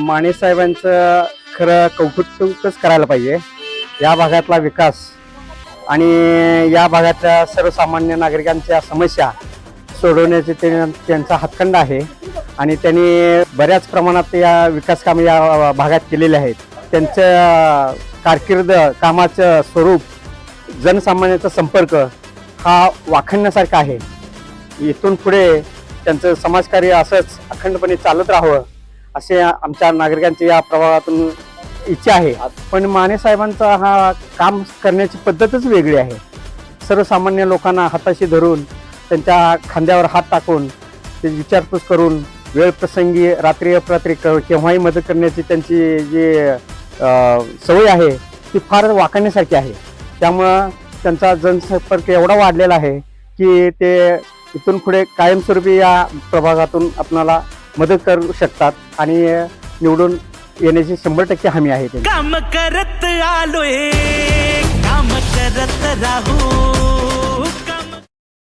माने साहेबांचं खरं कौतुकच करायला पाहिजे. या भागातला विकास आणि या भागातल्या सर्वसामान्य नागरिकांच्या समस्या सोडवण्याचे त्यांचा हातखंड आहे आणि त्यांनी बऱ्याच प्रमाणात या विकास कामे या भागात केलेले आहेत. त्यांचं कारकीर्द कामाचं स्वरूप जनसामान्याचा संपर्क हा वाखाणण्यासारखा आहे. इथून पुढे त्यांचं समाजकार्य असंच अखंडपणे चालत राहावं असे आमच्या नागरिकांची या प्रभागातून इच्छा आहे. पण माने साहेबांचा हा काम करण्याची पद्धतच वेगळी आहे. सर्वसामान्य लोकांना हाताशी धरून त्यांच्या खांद्यावर हात टाकून ते विचारपूस करून वेळ प्रसंगी रात्री अपरात्री केव्हाही मदत करण्याची त्यांची जी सवय आहे ती फार वाखाणण्यासारखी आहे. त्यामुळं त्यांचा जनसंपर्क एवढा वाढलेला आहे की ते इथून पुढे कायमस्वरूपी या प्रभागातून आपणाला मदत करू शकतात आणि निवडून येण्याची 100% हमी आहे. काम करत आलोय, काम करत राहू.